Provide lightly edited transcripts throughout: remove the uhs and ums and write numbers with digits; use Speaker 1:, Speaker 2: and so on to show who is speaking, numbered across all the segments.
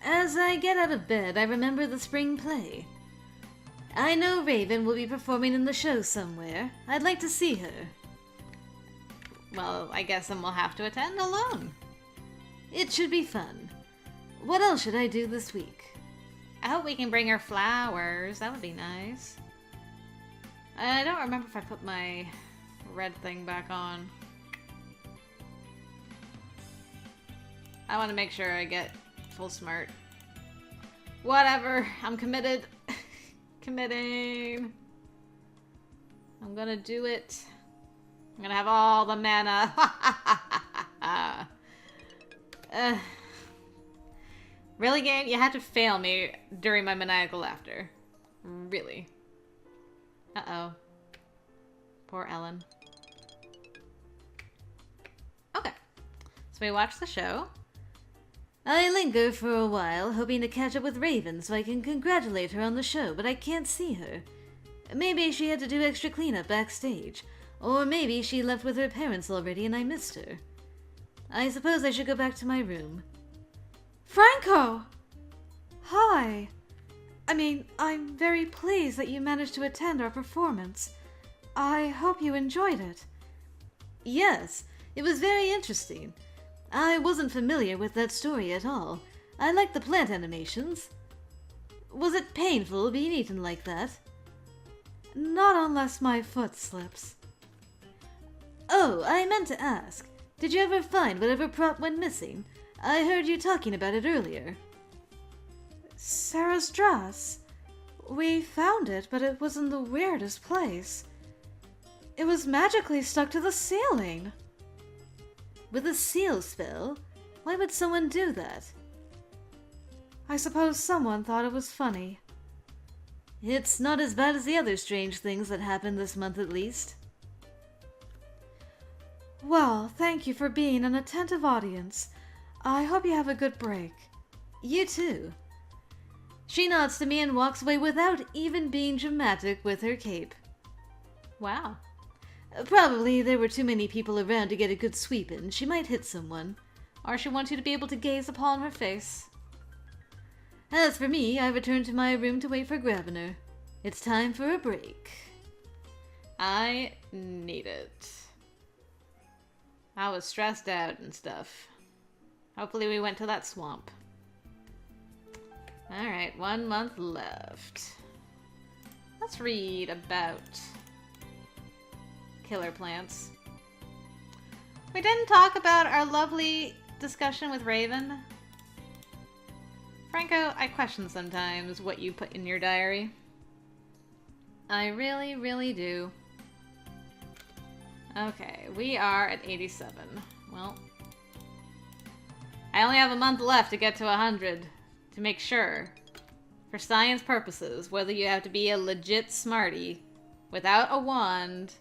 Speaker 1: As I get out of bed, I remember the spring play. I know Raven will be performing in the show somewhere. I'd like to see her. Well, I guess then we'll have to attend alone. It should be fun. What else should I do this week? I hope we can bring her flowers. That would be nice. I don't remember if I put my red thing back on. I want to make sure I get full smart. Whatever. I'm committed. Committing. I'm gonna do it. I'm gonna have all the mana. Really, game? You had to fail me during my maniacal laughter. Really. Uh-oh. Poor Ellen. Okay. So we watched the show. I linger for a while, hoping to catch up with Raven so I can congratulate her on the show, but I can't see her. Maybe she had to do extra cleanup backstage, or maybe she left with her parents already and I missed her. I suppose I should go back to my room. Franco! Hi! I'm very pleased that you managed to attend our performance. I hope you enjoyed it. Yes, it was very interesting. I wasn't familiar with that story at all. I liked the plant animations. Was it painful being eaten like that? Not unless my foot slips. Oh, I meant to ask. Did you ever find whatever prop went missing? I heard you talking about it earlier. Sarah's dress. We found it, but it was in the weirdest place. It was magically stuck to the ceiling. With a seal spell? Why would someone do that? I suppose someone thought it was funny. It's not as bad as the other strange things that happened this month, at least. Well, thank you for being an attentive audience. I hope you have a good break. You too. She nods to me and walks away without even being dramatic with her cape. Wow. Probably there were too many people around to get a good sweep in. She might hit someone. Or she wants you to be able to gaze upon her face. As for me, I return to my room to wait for Grabiner. It's time for a break. I need it. I was stressed out and stuff. Hopefully we went to that swamp. Alright, 1 month left. Let's read about killer plants. We didn't talk about our lovely discussion with Raven. Franco, I question sometimes what you put in your diary. I really, really do. Okay, we are at 87. Well, I only have a month left to get to 100 to make sure, for science purposes, whether you have to be a legit smarty without a wand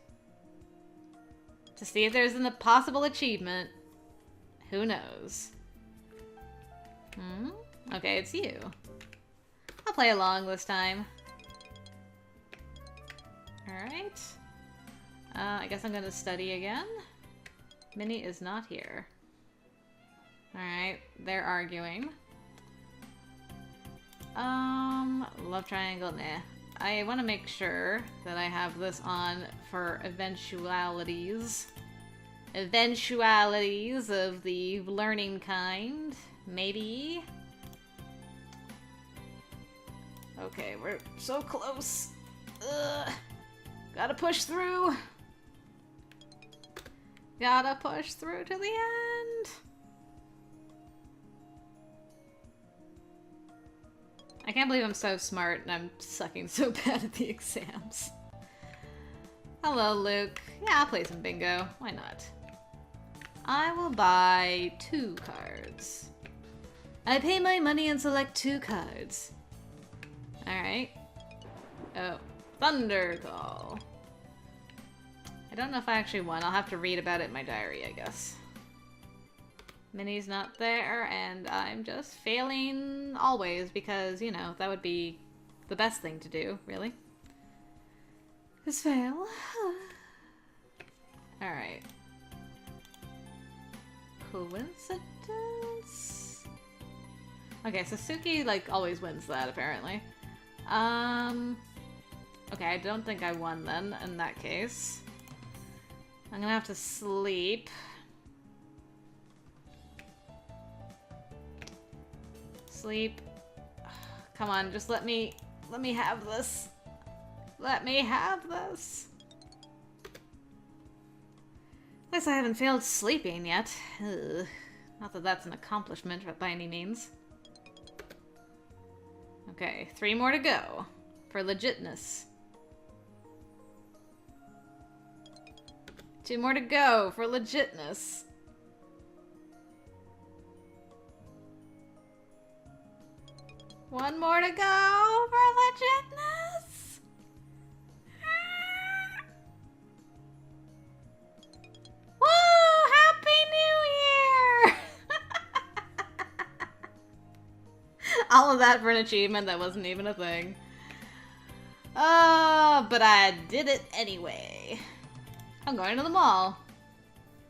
Speaker 1: to see if there's a possible achievement. Who knows? Okay, it's you. I'll play along this time. Alright. I guess I'm gonna study again. Minnie is not here. Alright, they're arguing. Love triangle, nah. I want to make sure that I have this on for eventualities. Eventualities of the learning kind. Maybe. Okay, we're so close. Ugh. Gotta push through. Gotta push through to the end. I can't believe I'm so smart and I'm sucking so bad at the exams. Hello, Luke. Yeah, I'll play some bingo. Why not? I will buy 2 cards. I pay my money and select 2 cards. Alright. Oh. Thunder Call. I don't know if I actually won. I'll have to read about it in my diary, I guess. Minnie's not there, and I'm just failing always because, you know, that would be the best thing to do, really. Is fail. Alright. Coincidence? Okay, so Suki, like, always wins that, apparently. Okay, I don't think I won then, in that case. I'm gonna have to sleep. Sleep. Come on, just let me have this. Let me have this. At least I haven't failed sleeping yet. Ugh. Not that that's an accomplishment by any means. Okay, 3 more to go. For legitness. 2 more to go for legitness. One more to go for legitness. Woo! Happy New Year! All of that for an achievement that wasn't even a thing. But I did it anyway. I'm going to the mall.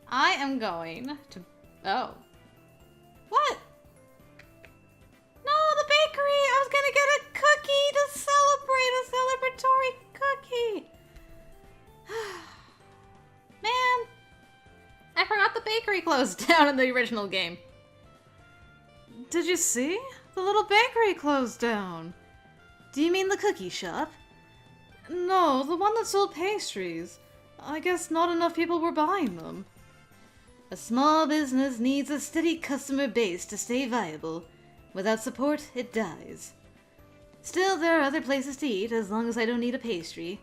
Speaker 1: I am going to... Oh. What? No, the bakery! I was gonna get a cookie to celebrate, a celebratory cookie! Man! I forgot the bakery closed down in the original game. Did you see? The little bakery closed down. Do you mean the cookie shop? No, the one that sold pastries. I guess not enough people were buying them. A small business needs a steady customer base to stay viable. Without support, it dies. Still, there are other places to eat, as long as I don't need a pastry.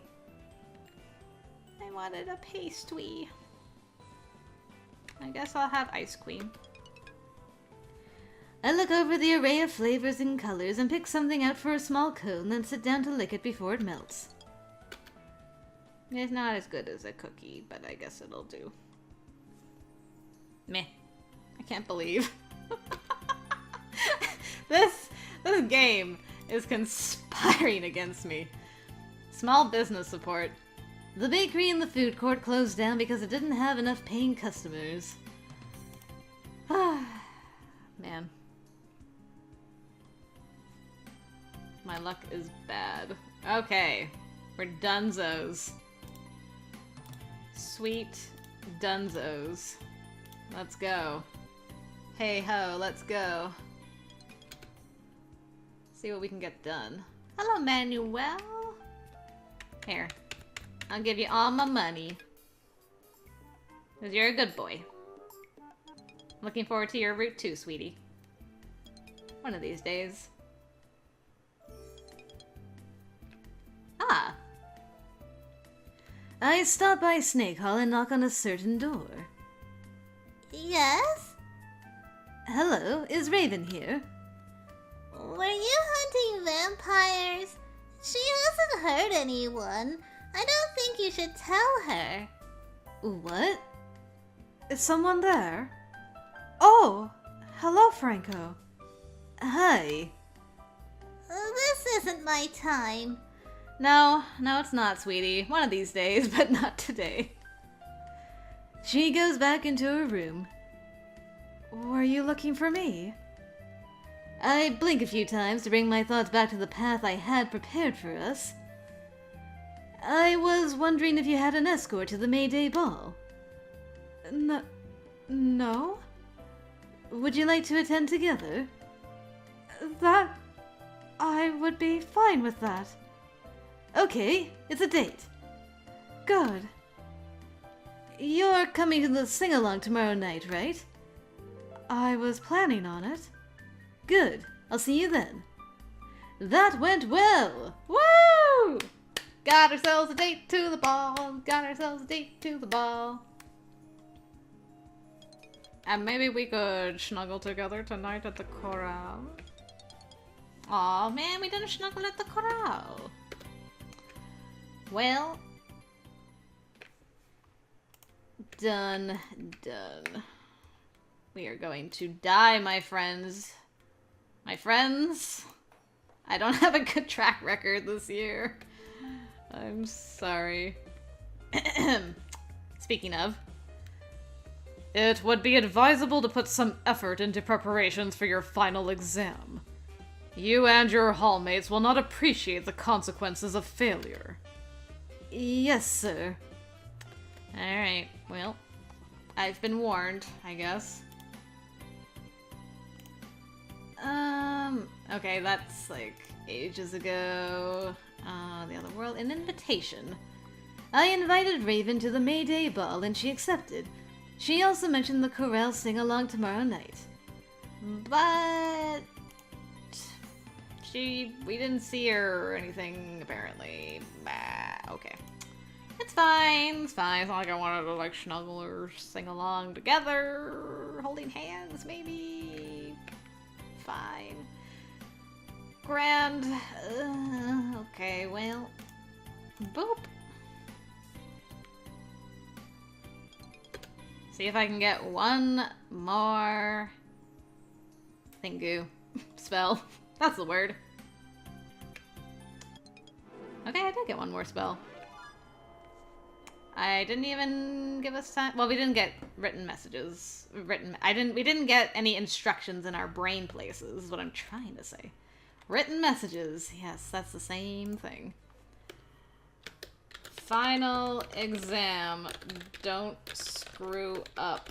Speaker 1: I wanted a pastry. I guess I'll have ice cream. I look over the array of flavors and colors and pick something out for a small cone, then sit down to lick it before it melts. It's not as good as a cookie, but I guess it'll do. Meh. I can't believe. This game is conspiring against me. Small business support. The bakery and the food court closed down because it didn't have enough paying customers. Man. My luck is bad. Okay. We're dunzos. Sweet dunzos. Let's go. Hey ho, let's go. See what we can get done. Hello, Manuel. Here. I'll give you all my money. 'Cause you're a good boy. Looking forward to your route too, sweetie. One of these days. Ah. I stop by Snake Hall and knock on a certain door.
Speaker 2: Yes?
Speaker 1: Hello, is Raven here?
Speaker 2: Were you hunting vampires? She hasn't hurt anyone. I don't think you should tell her.
Speaker 1: What? Is someone there? Oh! Hello, Franco. Hi.
Speaker 2: This isn't my time.
Speaker 1: No, it's not, sweetie. One of these days, but not today. She goes back into her room. Were you looking for me? I blink a few times to bring my thoughts back to the path I had prepared for us. I was wondering if you had an escort to the May Day ball. No? Would you like to attend together? I would be fine with that. Okay, it's a date. Good. You're coming to the sing-along tomorrow night, right? I was planning on it. Good. I'll see you then. That went well! Woo! Got ourselves a date to the ball. Got ourselves a date to the ball. And maybe we could snuggle together tonight at the corral. Aw, man, we didn't snuggle at the corral. Well, done. We are going to die, my friends. My friends, I don't have a good track record this year. I'm sorry. Speaking of, It would be advisable to put some effort into preparations for your final exam. You and your hallmates will not appreciate the consequences of failure. Yes, sir. Alright, well, I've been warned, I guess. Okay, that's like ages ago. The other world, an invitation. I invited Raven to the May Day ball and she accepted. She also mentioned the chorale sing-along tomorrow night. But... we didn't see her or anything, apparently. Bah, okay. It's fine, it's fine. It's not like I wanted to, like, snuggle or sing along together. Holding hands, maybe. Fine. Grand. Okay, well. Boop. See if I can get one more thingu spell. That's the word. Okay, I did get one more spell. I didn't even give us time. Well, we didn't get written messages. We didn't get any instructions in our brain places, is what I'm trying to say. Written messages. Yes, that's the same thing. Final exam. Don't screw up.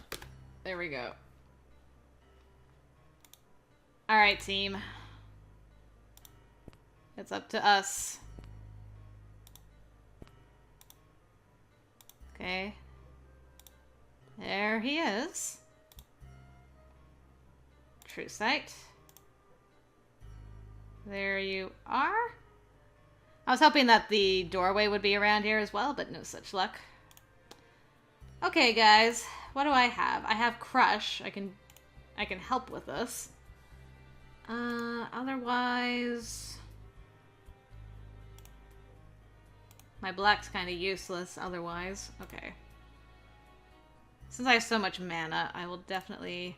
Speaker 1: There we go. Alright, team. It's up to us. Okay. There he is. True sight. There you are. I was hoping that the doorway would be around here as well, but no such luck. Okay, guys. What do I have? I have Crush. I can help with this. Otherwise... my black's kind of useless otherwise. Okay. Since I have so much mana, I will definitely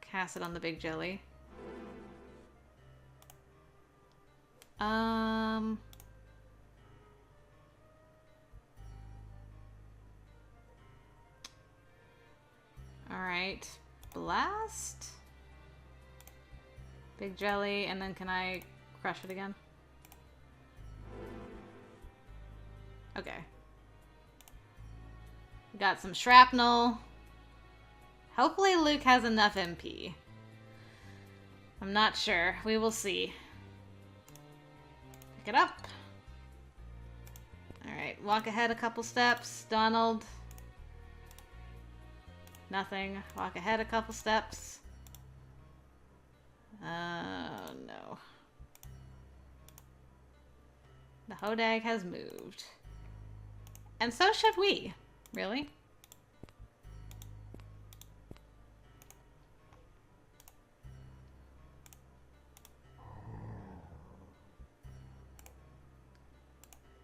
Speaker 1: cast it on the big jelly. Alright. Blast? Big jelly, and then can I crush it again? Okay. Got some shrapnel. Hopefully Luke has enough MP. I'm not sure. We will see. Pick it up. Alright, walk ahead a couple steps. Donald. Nothing. Walk ahead a couple steps. No. The Hodag has moved. And so should we. Really?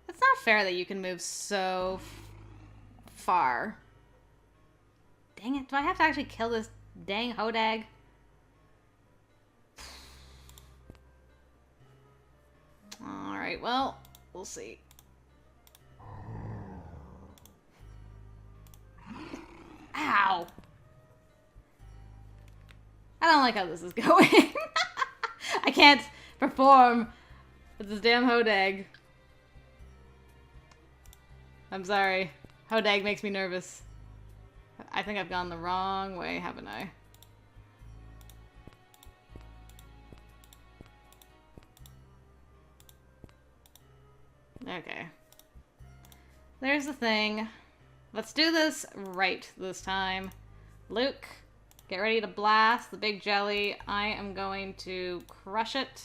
Speaker 1: It's not fair that you can move so far. Dang it. Do I have to actually kill this dang Hodag? Alright, well, we'll see. Ow! I don't like how this is going. I can't perform with this damn Hodag. I'm sorry. Hodag makes me nervous. I think I've gone the wrong way, haven't I? Okay. There's the thing. Let's do this right this time. Luke, get ready to blast the big jelly. I am going to crush it.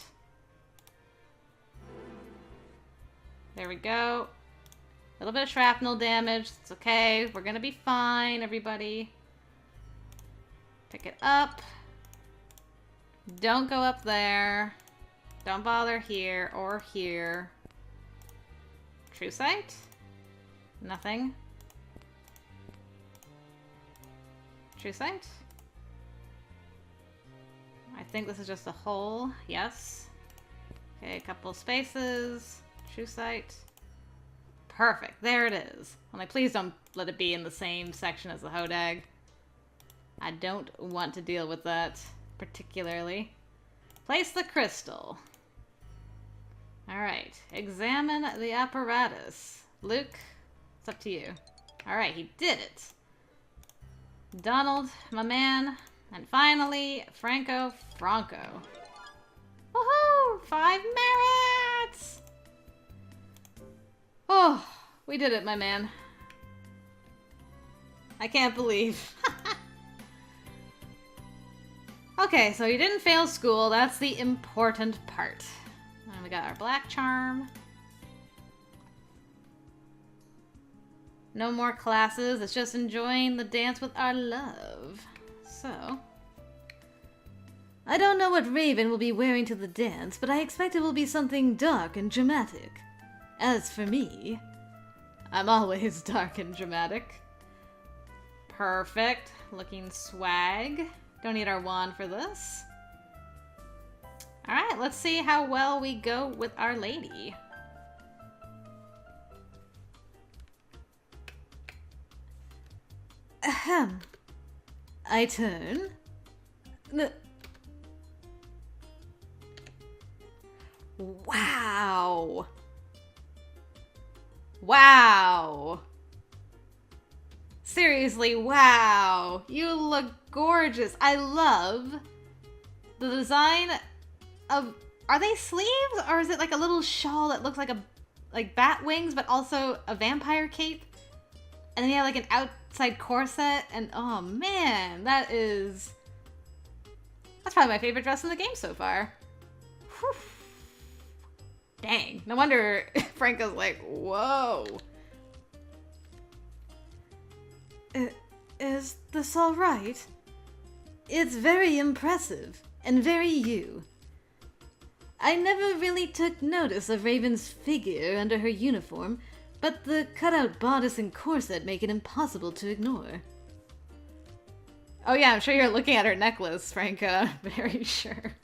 Speaker 1: There we go. A little bit of shrapnel damage. It's okay. We're gonna be fine, everybody. Pick it up. Don't go up there. Don't bother here or here. True sight? Nothing. True sight? I think this is just a hole. Yes. Okay, a couple spaces. True sight. Perfect. There it is. Only please don't let it be in the same section as the Hodag. I don't want to deal with that particularly. Place the crystal. Alright, examine the apparatus. Luke, it's up to you. Alright, he did it. Donald, my man. And finally, Franco. Woohoo! 5 merits! Oh, we did it, my man. I can't believe. Okay, so you didn't fail school. That's the important part. And we got our black charm. No more classes. It's just enjoying the dance with our love. So, I don't know what Raven will be wearing to the dance, but I expect it will be something dark and dramatic. As for me, I'm always dark and dramatic. Perfect. Looking swag. Don't need our wand for this. Alright, let's see how well we go with Our Lady. Ahem. I turn. Wow. Wow. Seriously, wow. You look gorgeous. I love the design of... Are they sleeves? Or is it like a little shawl that looks like bat wings, but also a vampire cape? And then you have like an outside corset. And oh man, that's probably my favorite dress in the game so far. Whew. Dang. No wonder Franco's like, whoa. Is this all right? It's very impressive, and very you. I never really took notice of Raven's figure under her uniform, but the cutout bodice and corset make it impossible to ignore. Oh yeah, I'm sure you're looking at her necklace, Franca. Very sure.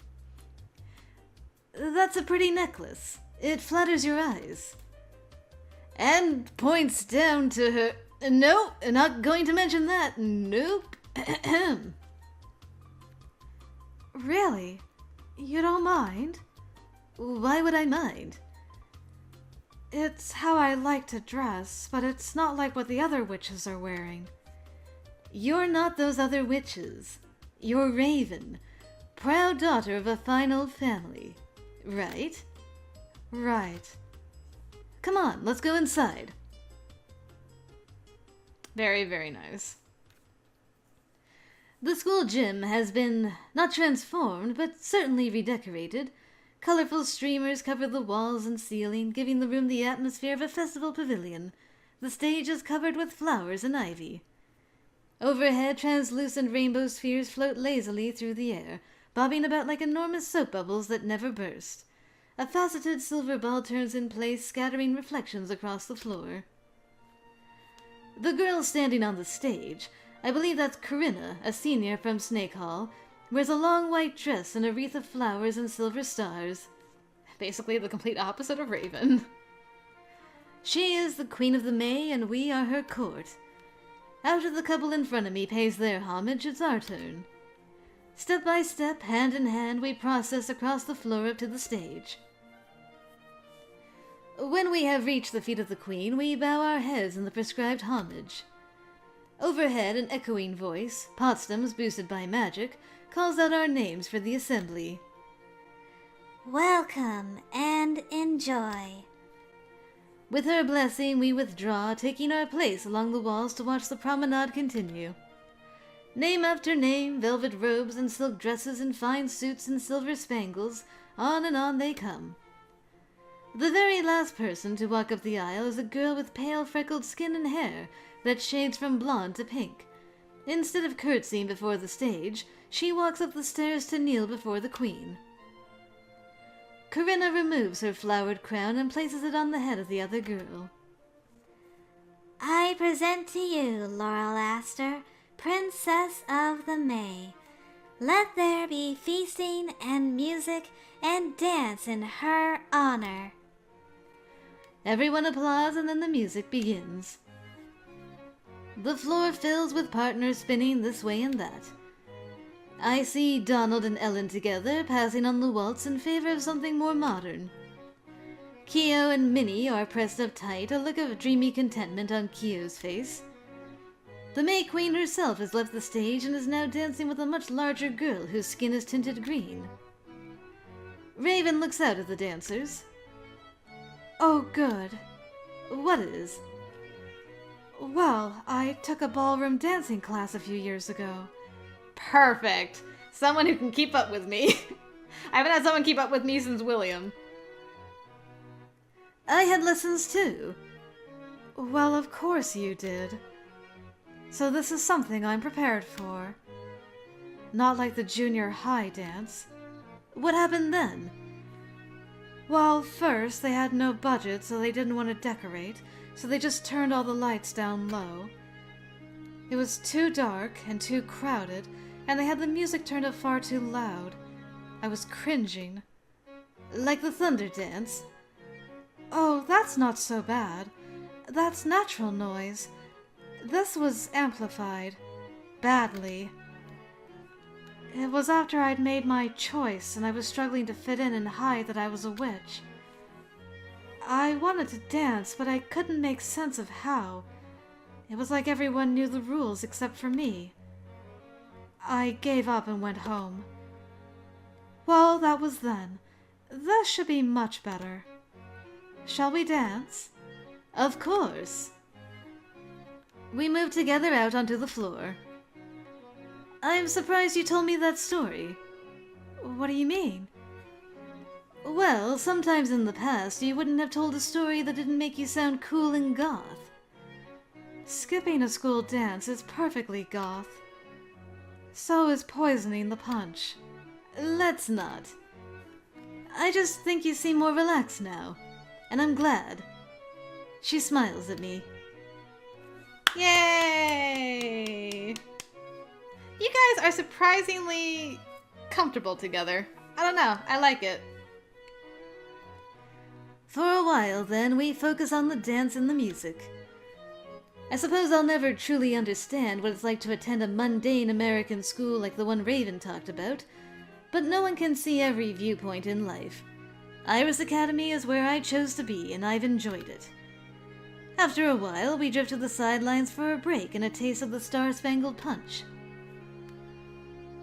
Speaker 1: That's a pretty necklace. It flatters your eyes. And points down to her... Nope, not going to mention that. Nope. Really? You don't mind? Why would I mind? It's how I like to dress, but it's not like what the other witches are wearing. You're not those other witches. You're Raven, proud daughter of a fine old family. Right? Right. Come on, let's go inside. Very, very nice. The school gym has been not transformed, but certainly redecorated. Colorful streamers cover the walls and ceiling, giving the room the atmosphere of a festival pavilion. The stage is covered with flowers and ivy. Overhead, translucent rainbow spheres float lazily through the air, bobbing about like enormous soap bubbles that never burst. A faceted silver ball turns in place, scattering reflections across the floor. The girl standing on the stage, I believe that's Corinna, a senior from Snake Hall, wears a long white dress and a wreath of flowers and silver stars. Basically the complete opposite of Raven. She is the Queen of the May, and we are her court. After the couple in front of me pays their homage, it's our turn. Step by step, hand in hand, we process across the floor up to the stage. When we have reached the feet of the Queen, we bow our heads in the prescribed homage. Overhead, an echoing voice, Potsdam's boosted by magic, calls out our names for the assembly.
Speaker 2: Welcome and enjoy.
Speaker 1: With her blessing, we withdraw, taking our place along the walls to watch the promenade continue. Name after name, velvet robes and silk dresses and fine suits and silver spangles, on and on they come. The very last person to walk up the aisle is a girl with pale freckled skin and hair that shades from blonde to pink. Instead of curtsying before the stage, she walks up the stairs to kneel before the Queen. Corinna removes her flowered crown and places it on the head of the other girl.
Speaker 2: I present to you, Laurel Aster, Princess of the May. Let there be feasting and music and dance in her honor.
Speaker 1: Everyone applauds, and then the music begins. The floor fills with partners spinning this way and that. I see Donald and Ellen together, passing on the waltz in favor of something more modern. Keo and Minnie are pressed up tight, a look of dreamy contentment on Keo's face. The May Queen herself has left the stage and is now dancing with a much larger girl whose skin is tinted green. Raven looks out at the dancers. Oh, good. What is? Well, I took a ballroom dancing class a few years ago. Perfect. Someone who can keep up with me. I haven't had someone keep up with me since William. I had lessons too. Well, of course you did. So this is something I'm prepared for. Not like the junior high dance. What happened then? Well, first they had no budget, so they didn't want to decorate, so they just turned all the lights down low. It was too dark and too crowded, and they had the music turned up far too loud. I was cringing. Like the thunder dance. Oh, that's not so bad. That's natural noise. This was amplified. Badly. It was after I'd made my choice and I was struggling to fit in and hide that I was a witch. I wanted to dance, but I couldn't make sense of how. It was like everyone knew the rules except for me. I gave up and went home. Well, that was then. This should be much better. Shall we dance? Of course. We moved together out onto the floor. I'm surprised you told me that story. What do you mean? Well, sometimes in the past you wouldn't have told a story that didn't make you sound cool and goth. Skipping a school dance is perfectly goth. So is poisoning the punch. Let's not. I just think you seem more relaxed now, and I'm glad. She smiles at me. Yay! You guys are surprisingly comfortable together. I don't know, I like it. For a while, then, we focus on the dance and the music. I suppose I'll never truly understand what it's like to attend a mundane American school like the one Raven talked about, but no one can see every viewpoint in life. Iris Academy is where I chose to be, and I've enjoyed it. After a while, we drift to the sidelines for a break and a taste of the Star-Spangled Punch.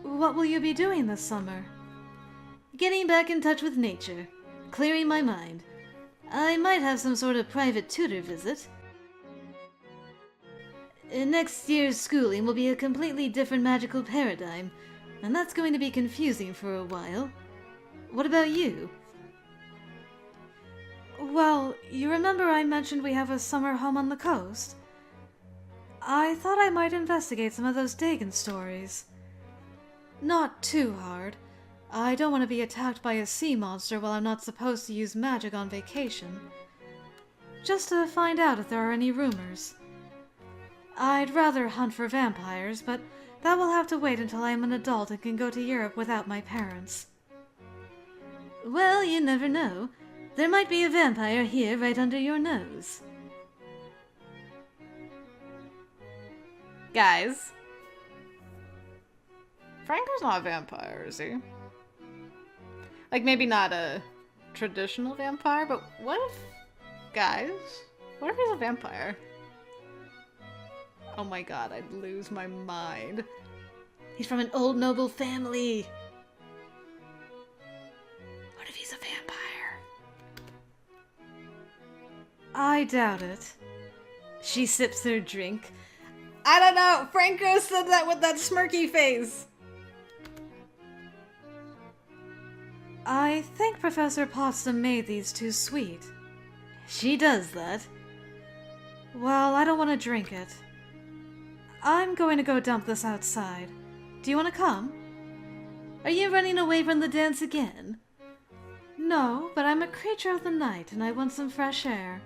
Speaker 1: What will you be doing this summer? Getting back in touch with nature, clearing my mind. I might have some sort of private tutor visit. Next year's schooling will be a completely different magical paradigm, and that's going to be confusing for a while. What about you? Well, you remember I mentioned we have a summer home on the coast? I thought I might investigate some of those Dagon stories. Not too hard. I don't want to be attacked by a sea monster while I'm not supposed to use magic on vacation. Just to find out if there are any rumors. I'd rather hunt for vampires, but that will have to wait until I'm an adult and can go to Europe without my parents. Well, you never know. There might be a vampire here right under your nose. Guys. Franco's not a vampire, is he? Like, maybe not a traditional vampire, but what if... Guys? What if he's a vampire? Oh my god, I'd lose my mind. He's from an old noble family. What if he's a vampire? I doubt it. She sips her drink. I don't know! Franco said that with that smirky face! I think Professor Potsdam made these too sweet. She does that. Well, I don't want to drink it. I'm going to go dump this outside. Do you want to come? Are you running away from the dance again? No, but I'm a creature of the night and I want some fresh air.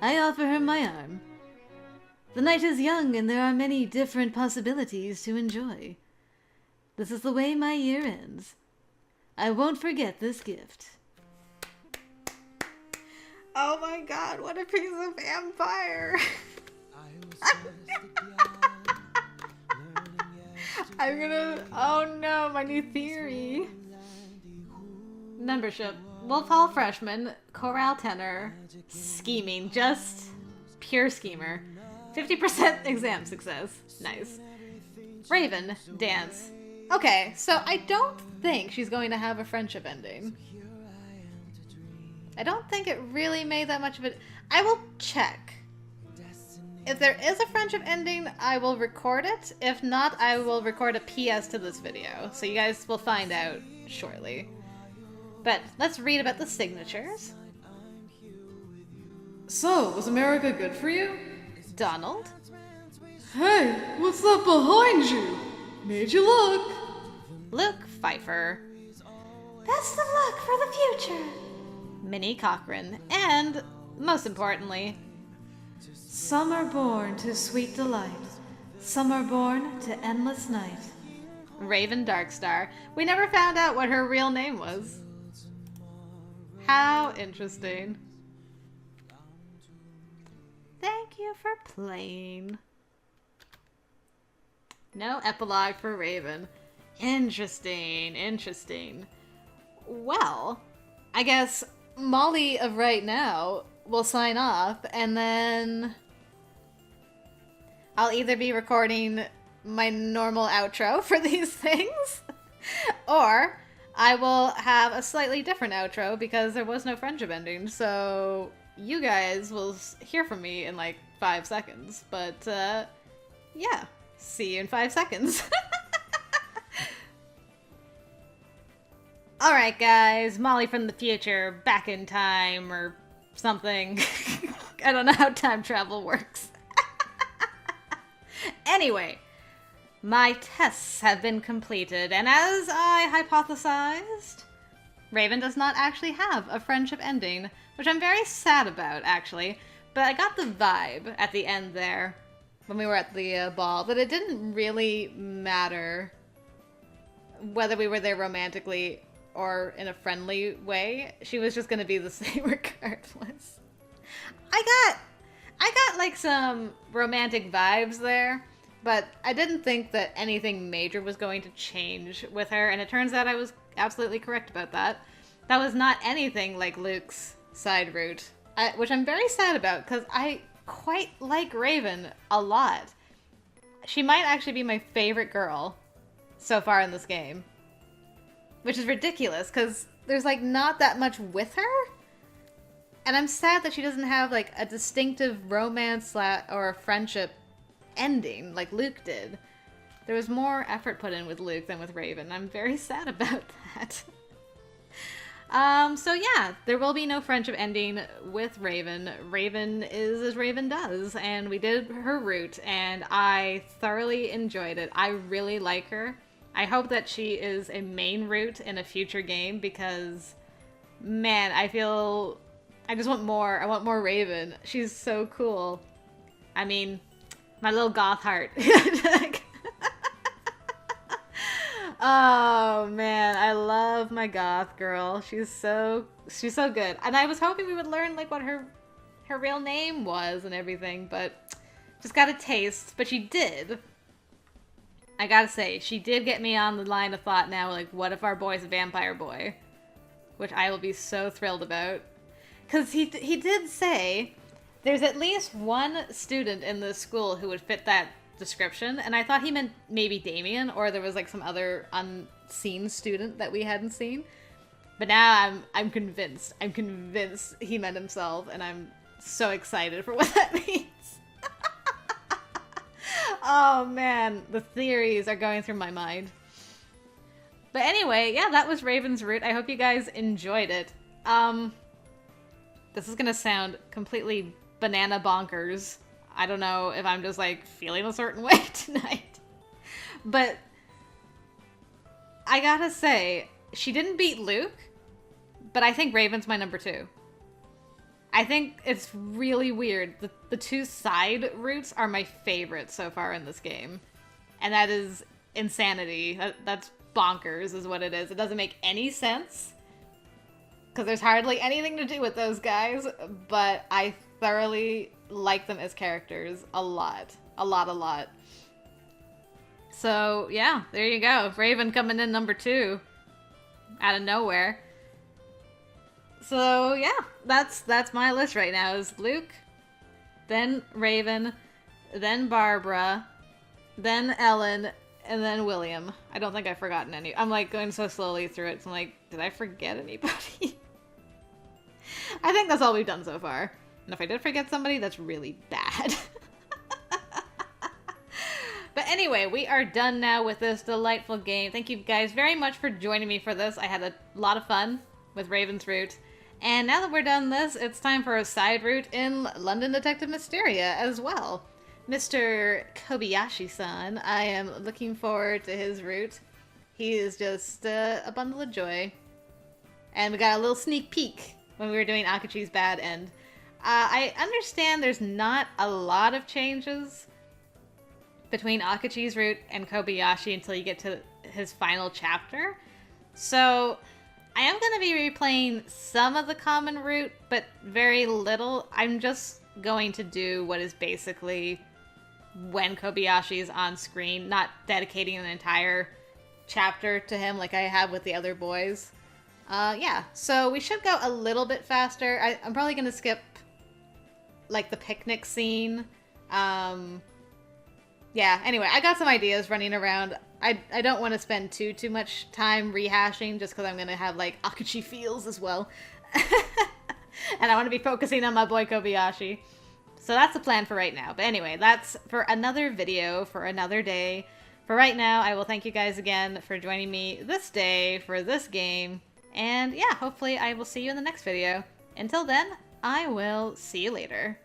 Speaker 1: I offer her my arm. The night is young and there are many different possibilities to enjoy. This is the way my year ends. I won't forget this gift. Oh my god, what if he's a vampire? Oh no, my new theory. Membership. Wolf Hall freshman, chorale tenor, scheming, just pure schemer. 50% exam success. Nice. Raven, dance. Okay, so I don't think she's going to have a friendship ending. I don't think it really made that much of it. I will check. If there is a friendship ending, I will record it. If not, I will record a PS to this video. So you guys will find out shortly. But let's read about the signatures. So, was America good for you? Donald. Hey, what's that behind you? Made you look. Luke Pfeiffer.
Speaker 2: Best of luck for the future.
Speaker 1: Minnie Cochran. And, most importantly, some are born to sweet delight. Some are born to endless night. Raven Darkstar. We never found out what her real name was. How interesting. Thank you for playing. No epilogue for Raven. Interesting, interesting. Well, I guess Molly of right now will sign off, and then I'll either be recording my normal outro for these things, or I will have a slightly different outro because there was no friendship ending, so you guys will hear from me in like 5 seconds. But, yeah. See you in 5 seconds. Alright guys, Molly from the future, back in time, or something. I don't know how time travel works. Anyway. My tests have been completed, and as I hypothesized, Raven does not actually have a friendship ending, which I'm very sad about, actually. But I got the vibe at the end there, when we were at the ball, that it didn't really matter whether we were there romantically or in a friendly way. She was just going to be the same regardless. I got like some romantic vibes there. But I didn't think that anything major was going to change with her, and it turns out I was absolutely correct about that. That was not anything like Luke's side route, which I'm very sad about, because I quite like Raven a lot. She might actually be my favorite girl so far in this game. Which is ridiculous, because there's like not that much with her. And I'm sad that she doesn't have like a distinctive romance or a friendship ending like Luke did. There was more effort put in with Luke than with Raven. I'm very sad about that. So yeah, there will be no friendship ending with Raven. Raven is as Raven does, and we did her route, and I thoroughly enjoyed it. I really like her. I hope that she is a main route in a future game, because, man, I just want more. I want more Raven. She's so cool. I mean, my little goth heart. Oh man, I love my goth girl. She's so good. And I was hoping we would learn like what her real name was and everything, but just got a taste. But she did. I gotta say, she did get me on the line of thought now, like, what if our boy's a vampire boy? Which I will be so thrilled about. Because he did say there's at least one student in this school who would fit that description, and I thought he meant maybe Damien, or there was like some other unseen student that we hadn't seen. But now I'm convinced. I'm convinced he meant himself, and I'm so excited for what that means. Oh man, the theories are going through my mind. But anyway, yeah, that was Raven's Route. I hope you guys enjoyed it. This is gonna sound completely banana bonkers. I don't know if I'm just like feeling a certain way tonight. But I gotta say, she didn't beat Luke, but I think Raven's my number 2. I think it's really weird. The 2 side routes are my favorite so far in this game. And that is insanity. That's bonkers is what it is. It doesn't make any sense, because there's hardly anything to do with those guys, but I thoroughly like them as characters a lot. A lot. So, yeah, there you go. Raven coming in number 2. Out of nowhere. So, yeah, that's my list right now. Is Luke, then Raven, then Barbara, then Ellen, and then William. I don't think I've forgotten any. I'm, like, going so slowly through it, so I'm like, did I forget anybody? I think that's all we've done so far. And if I did forget somebody, that's really bad. But anyway, we are done now with this delightful game. Thank you guys very much for joining me for this. I had a lot of fun with Raven's Route. And now that we're done this, it's time for a side route in London Detective Mysteria as well. Mr. Kobayashi-san, I am looking forward to his route. He is just a bundle of joy. And we got a little sneak peek when we were doing Akachi's Bad End. I understand there's not a lot of changes between Akachi's route and Kobayashi until you get to his final chapter. So I am going to be replaying some of the common route, but very little. I'm just going to do what is basically when Kobayashi is on screen, not dedicating an entire chapter to him like I have with the other boys. Yeah, so we should go a little bit faster. I'm probably going to skip like the picnic scene. Yeah, anyway, I got some ideas running around. I don't want to spend too much time rehashing just because I'm going to have, like, Akachi feels as well. And I want to be focusing on my boy Kobayashi. So that's the plan for right now. But anyway, that's for another video, for another day. For right now, I will thank you guys again for joining me this day for this game. And yeah, hopefully I will see you in the next video. Until then, I will see you later.